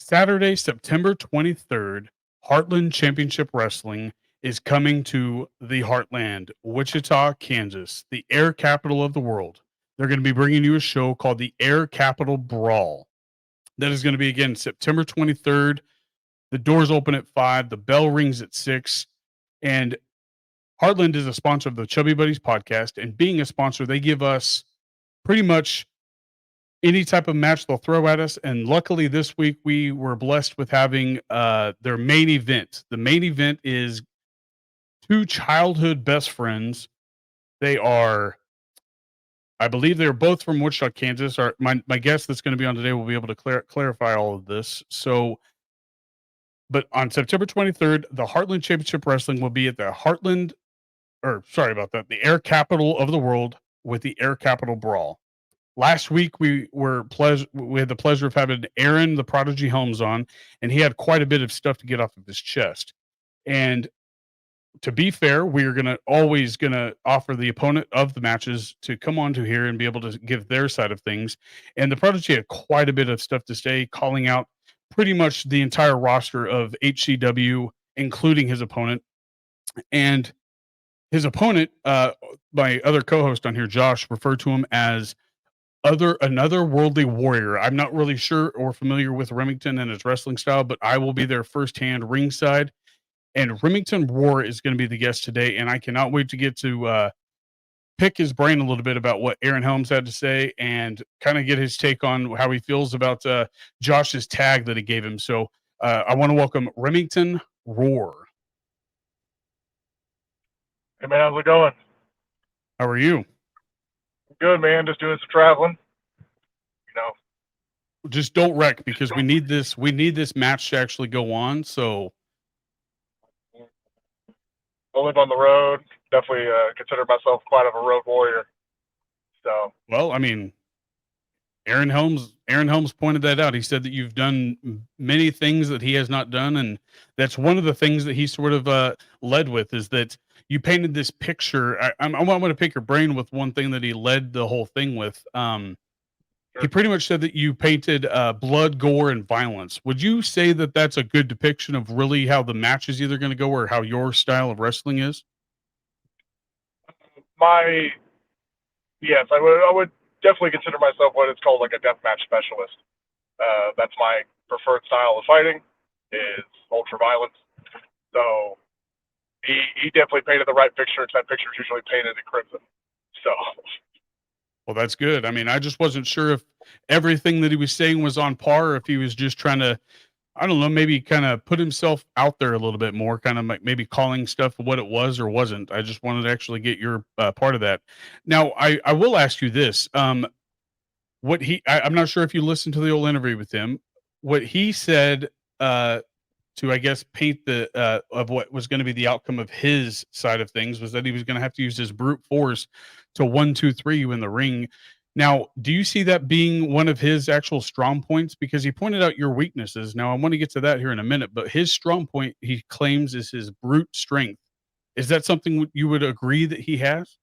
Saturday, September 23rd, Heartland Championship Wrestling is coming to the Heartland, Wichita, Kansas, the air capital of the world. They're going to be bringing you a show called the Air Capital Brawl. That is going to be again September 23rd. The doors open at 5, the bell rings at 6, and Heartland is a sponsor of the Chubby Buddies podcast. And being a sponsor, they give us pretty much any type of match they'll throw at us. And luckily this week we were blessed with having their main event. The main event is two childhood best friends. They are, I believe they're both from Wichita, Kansas. My guest that's going to be on today will be able to clarify all of this. So, but on September 23rd, the Heartland Championship Wrestling will be at the the Air Capital of the world with the Air Capital Brawl. Last week we had the pleasure of having Aaron the Prodigy Helms on, and he had quite a bit of stuff to get off of his chest. And to be fair, we are always gonna offer the opponent of the matches to come on to here and be able to give their side of things. And the Prodigy had quite a bit of stuff to say, calling out pretty much the entire roster of HCW, including his opponent. And his opponent, my other co-host on here, Josh, referred to him as another worldly warrior. I'm not really sure or familiar with Remington and his wrestling style, but I will be there firsthand ringside. And Remington Rhor is going to be the guest today, and I cannot wait to get to pick his brain a little bit about what Aaron Helms had to say and kind of get his take on how he feels about Josh's tag that he gave him. So I want to welcome Remington Rhor. Hey man, how's it going? How are you? Good man, just doing some traveling. You know, Just don't wreck because we need this match to actually go on. So I live on the road. Definitely consider myself quite of a road warrior. So, well, I mean, Aaron Helms pointed that out. He said that you've done many things that he has not done, and that's one of the things that he sort of led with is that you painted this picture. I want to pick your brain with one thing that he led the whole thing with. He pretty much said that you painted blood, gore, and violence. Would you say that that's a good depiction of really how the match is either going to go or how your style of wrestling is? yes, I would definitely consider myself what is called like a deathmatch specialist. That's my preferred style of fighting is ultra violence. So he definitely painted the right picture. That picture is usually painted in crimson. So. Well, that's good. I mean, I just wasn't sure if everything that he was saying was on par, or if he was just trying to, I don't know, maybe kind of put himself out there a little bit more, kind of like maybe calling stuff what it was or wasn't. I just wanted to actually get your part of that. Now, I will ask you this: I'm not sure if you listened to the old interview with him. What he said to, I guess, paint the of what was going to be the outcome of his side of things was that he was going to have to use his brute force to 1, 2, 3 you in the ring. Now, do you see that being one of his actual strong points? Because he pointed out your weaknesses. Now, I want to get to that here in a minute, but his strong point he claims is his brute strength. Is that something you would agree that he has?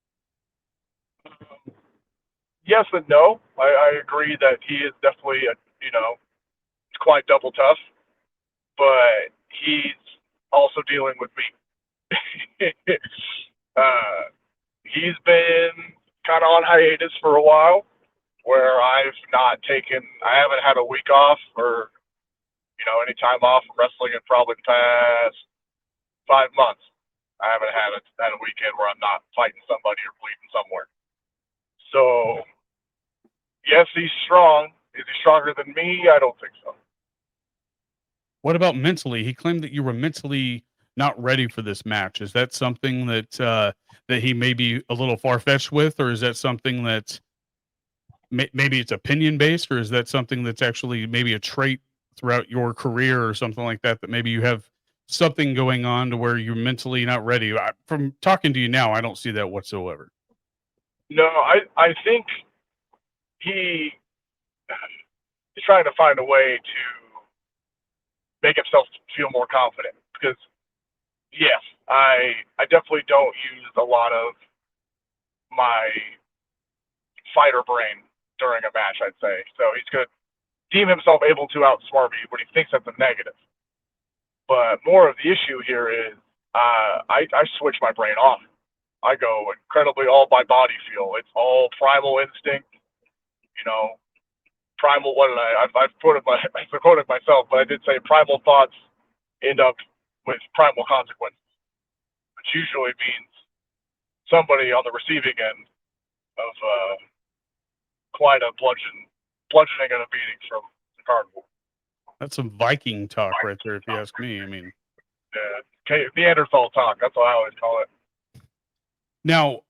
Yes and no. I agree that he is definitely quite double tough, but he's also dealing with me. He's been kind of on hiatus for a while, where I haven't had a week off or any time off from wrestling in probably the past 5 months. I haven't had a weekend where I'm not fighting somebody or bleeding somewhere. So, yes, he's strong. Is he stronger than me? I don't think so. What about mentally? He claimed that you were mentally not ready for this match. Is that something that he may be a little far fetched with, or is that something that maybe it's opinion based, or is that something that's actually maybe a trait throughout your career or something like that? That maybe you have something going on to where you're mentally not ready. From talking to you now, I don't see that whatsoever. No, I think he's trying to find a way to make himself feel more confident. Because yes, I definitely don't use a lot of my fighter brain during a match, I'd say. So he's good. deem himself able to outsmart me when he thinks that's a negative. But more of the issue here is I switch my brain off. I go incredibly all by body feel. It's all primal instinct, you know, primal. What did I've quoted myself, but I did say primal thoughts end up with primal consequences, which usually means somebody on the receiving end of quite a bludgeoning and a beating from the carnival. That's some Viking talk right there, if you ask me. I mean, Neanderthal talk. That's what I always call it. now,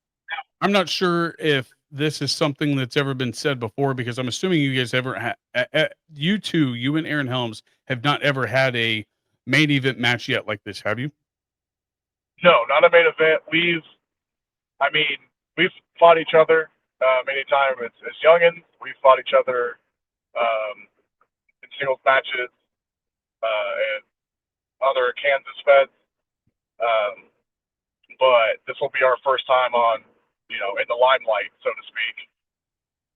I'm not sure if this is something that's ever been said before, because I'm assuming you guys ever you two, you and Aaron Helms, have not ever had a main event match yet like this, have you? No, not a main event. We've fought each other many times as youngins. We've fought each other in singles matches and other Kansas feds. But this will be our first time on, in the limelight, so to speak,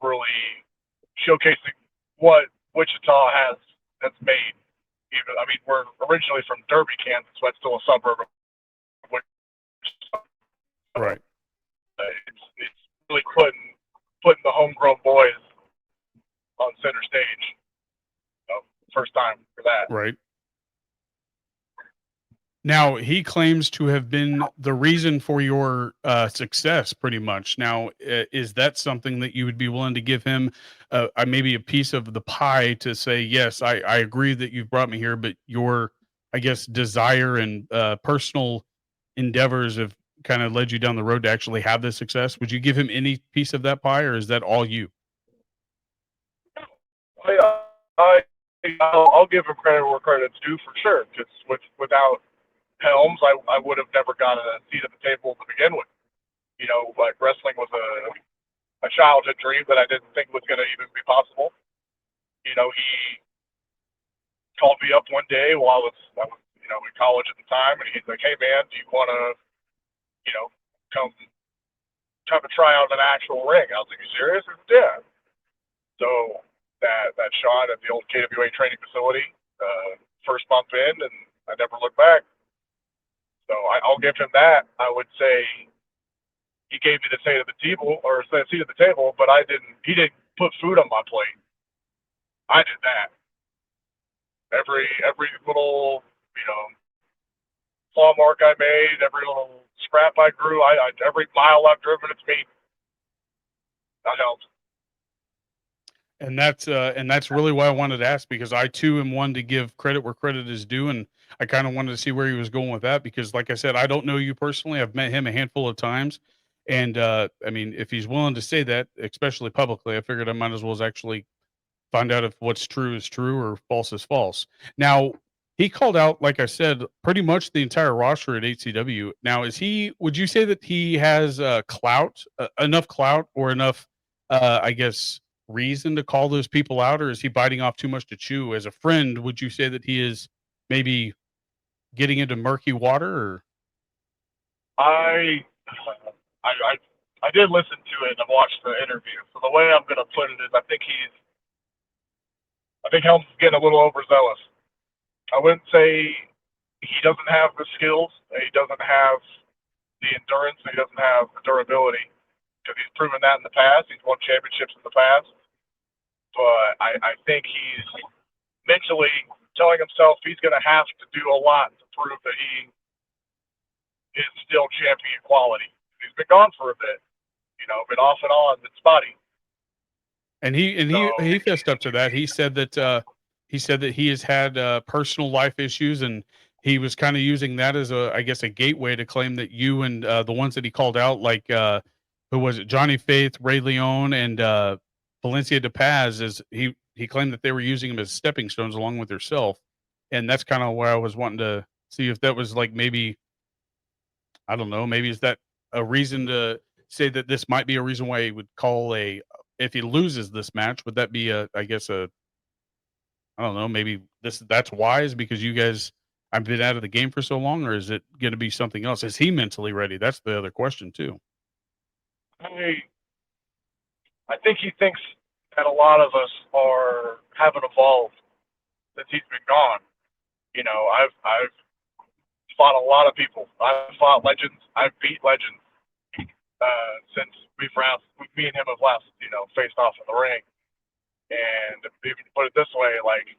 really showcasing what Wichita has made. We're originally from Derby, Kansas, so that's still a suburb of Wichita. Right. It's really putting the homegrown boys on center stage. First time for that. Right. Now, he claims to have been the reason for your success, pretty much. Now, is that something that you would be willing to give him maybe a piece of the pie to say, yes, I agree that you've brought me here, but your, I guess, desire and personal endeavors have kind of led you down the road to actually have this success? Would you give him any piece of that pie, or is that all you? I'll give him credit where credit's due for sure. Because without Helms, I would have never gotten a seat at the table to begin with. Like wrestling was a childhood dream that I didn't think was going to even be possible. He called me up one day while I was in college at the time, and he's like, "Hey man, do you want to come have a try out in an actual ring?" I was like, "You serious?" He said, "Yeah." So that shot at the old KWA training facility, first month in, and I never looked back. So I'll give him that. I would say he gave me the seat at the table, but he didn't put food on my plate. I did that. Every little, claw mark I made, every little scrap I grew, every mile I've driven, it's me. That helps. And that's really why I wanted to ask, because I too am one to give credit where credit is due, and I kind of wanted to see where he was going with that, because like I said, I don't know you personally. I've met him a handful of times, and if he's willing to say that, especially publicly, I figured I might as well as actually find out if what's true is true or false is false. Now, he called out, like I said, pretty much the entire roster at HCW. Now, would you say that he has enough clout, or enough, I guess, reason to call those people out, or is he biting off too much to chew? As a friend, would you say that he is maybe getting into murky water? Or I did listen to it and watched the interview. So the way I'm going to put it is, I think Helms is getting a little overzealous. I wouldn't say he doesn't have the skills, he doesn't have the endurance, he doesn't have the durability, because he's proven that in the past. He's won championships in the past. But I think he's mentally telling himself he's going to have to do a lot to prove that he is still champion quality. He's been gone for a bit, been off and on, been spotty. And he fessed up to that. He said that he has had personal life issues, and he was kind of using that as a gateway to claim that you and the ones that he called out, like who was it, Johnny Faith, Ray Leone, and Valencia de Paz, as he claimed that they were using him as stepping stones along with herself. And that's kind of where I was wanting to see if that was like, maybe, I don't know, maybe is that a reason to say that this might be a reason why he would call if he loses this match, would that be I don't know, maybe that's wise because you guys have been out of the game for so long, or is it going to be something else? Is he mentally ready? That's the other question too. I think he thinks that a lot of us are haven't evolved since he's been gone. You know, I've fought a lot of people. I've fought legends. I've beat legends since me and him have last, you know, faced off in the ring. And even to put it this way, like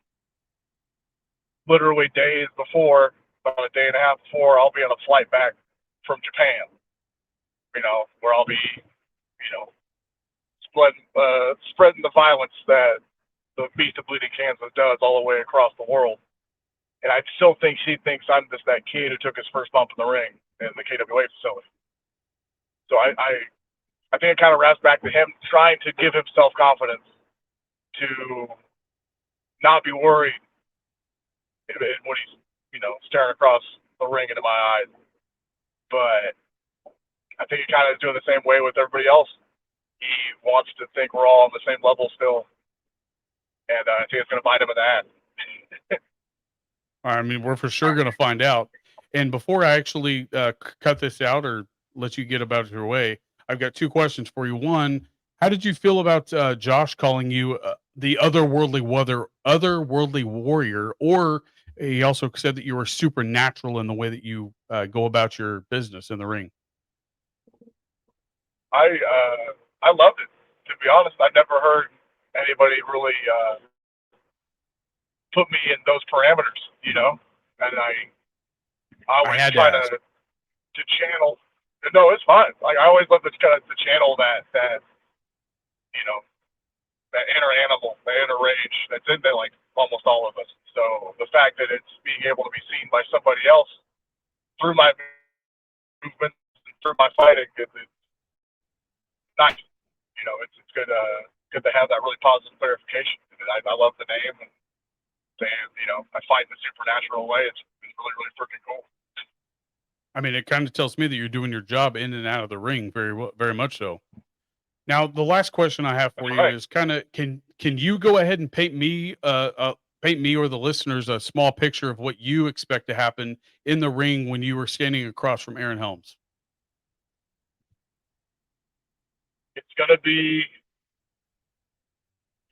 literally days before, about a day and a half before, I'll be on a flight back from Japan. You know, where I'll be, you know, spreading the violence that the Beast of Bleeding Kansas does all the way across the world. And I still think she thinks I'm just that kid who took his first bump in the ring in the KWA facility. So I think it kind of wraps back to him trying to give himself confidence to not be worried when he's, you know, staring across the ring into my eyes. But I think he kind of is doing the same way with everybody else. He wants to think we're all on the same level still. And I think it's going to bite him in the ass. I mean, we're for sure going to find out. And before I actually cut this out or let you get about your way, I've got two questions for you. One, how did you feel about Josh calling you the otherworldly warrior? Or he also said that you were supernatural in the way that you go about your business in the ring. I loved it. To be honest, I never heard anybody really put me in those parameters, you know. And I always try to channel. No, it's fine. Like I always love to channel that you know, that inner animal, that inner rage that's in there, like almost all of us. So the fact that it's being able to be seen by somebody else through my movement, through my fighting, it's nice. You know, it's good to have that really positive clarification. I love the name and saying, you know, I fight in a supernatural way. It's really, really freaking cool. I mean, it kind of tells me that you're doing your job in and out of the ring very well, very much so. Now, the last question I have for you is kind of can you go ahead and paint me or the listeners a small picture of what you expect to happen in the ring when you were standing across from Aaron Helms? It's going to be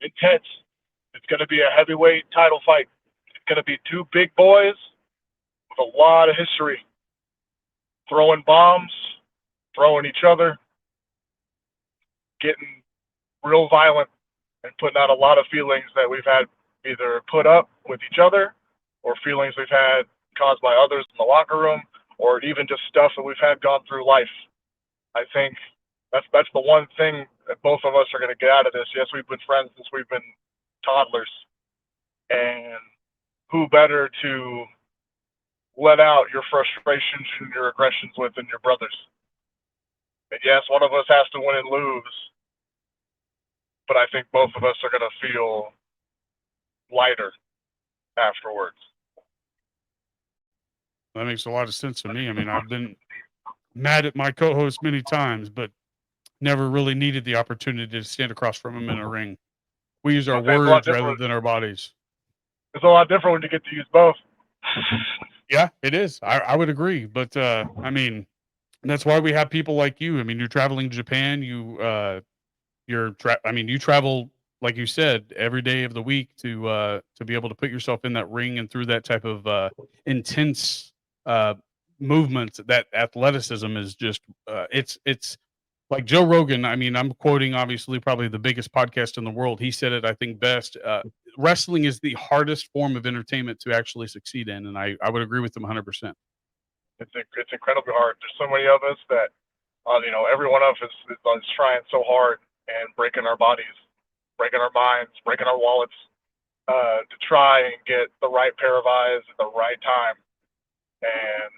intense. It's going to be a heavyweight title fight. It's going to be two big boys with a lot of history, throwing bombs, throwing each other, getting real violent, and putting out a lot of feelings that we've had either put up with each other or feelings we've had caused by others in the locker room or even just stuff that we've had gone through life. I think that's the one thing that both of us are going to get out of this. Yes, we've been friends since we've been toddlers, and who better to let out your frustrations and your aggressions with than your brothers? And yes, one of us has to win and lose, but I think both of us are going to feel lighter afterwards. That makes a lot of sense to me. I mean, I've been mad at my co-host many times, but never really needed the opportunity to stand across from him in a ring. We use our words rather than our bodies. It's a lot different when you get to use both. Yeah, it is. I would agree. But I mean, that's why we have people like you. I mean, you're traveling to Japan. You travel, like you said, every day of the week to be able to put yourself in that ring and through that type of intense movements. That athleticism is just it's like Joe Rogan. I mean, I'm quoting obviously probably the biggest podcast in the world. He said it, I think, best. Wrestling is the hardest form of entertainment to actually succeed in, and I would agree with him 100%. It's incredibly hard. There's so many of us that, you know, every one of us is trying so hard and breaking our bodies, breaking our minds, breaking our wallets, to try and get the right pair of eyes at the right time, and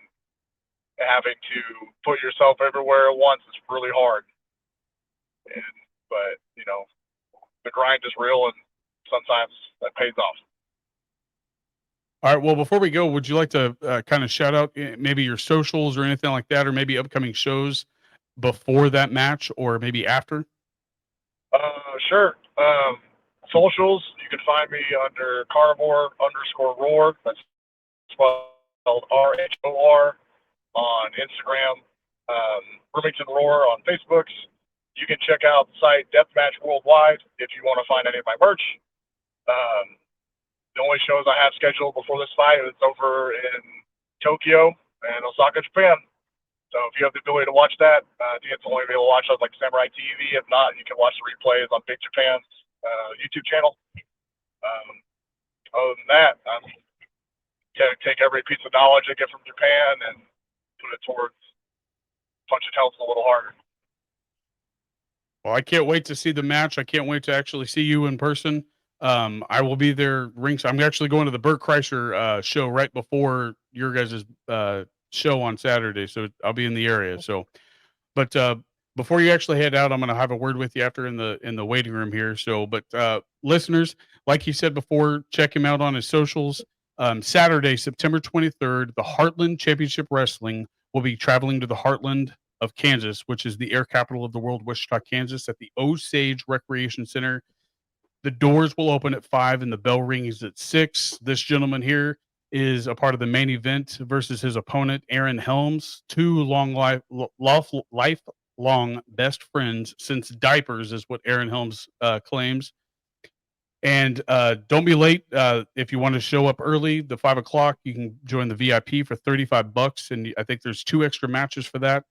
having to put yourself everywhere at once is really hard. But you know, the grind is real, and sometimes that pays off. All right. Well, before we go, would you like to kind of shout out maybe your socials or anything like that, or maybe upcoming shows before that match, or maybe after? Sure. Socials, you can find me under Carnivore_Rhor. That's spelled RHOR on Instagram. Remington Rhor on Facebooks. You can check out the site Deathmatch Worldwide if you want to find any of my merch. The only shows I have scheduled before this fight is over in Tokyo and Osaka, Japan. So if you have the ability to watch that, I think it's only available to watch on like Samurai TV. If not, you can watch the replays on Big Japan's YouTube channel. Other than that, I'm going to take every piece of knowledge I get from Japan and put it towards punching Helms a little harder. Well, I can't wait to see the match. I can't wait to actually see you in person. I will be there rings. I'm actually going to the Burt Kreischer show right before your guys' show on Saturday, so I'll be in the area. So, but before you actually head out, I'm going to have a word with you after in the waiting room here. So, but listeners, like he said before, check him out on his socials. Saturday, September 23rd, the Heartland Championship Wrestling will be traveling to the Heartland of Kansas, which is the air capital of the world, Wichita, Kansas, at the Osage Recreation Center. The doors will open at 5 and the bell rings at 6. This gentleman here is a part of the main event versus his opponent, Aaron Helms, two lifelong best friends since diapers, is what Aaron Helms claims. And don't be late. If you want to show up early, the 5 o'clock, you can join the VIP for $35. And I think there's 2 extra matches for that.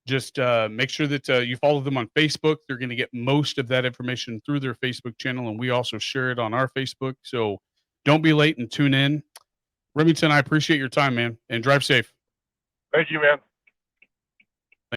Just make sure that you follow them on Facebook. They're going to get most of that information through their Facebook channel. And we also share it on our Facebook. So don't be late and tune in. Remington, I appreciate your time, man, and drive safe. Thank you, man.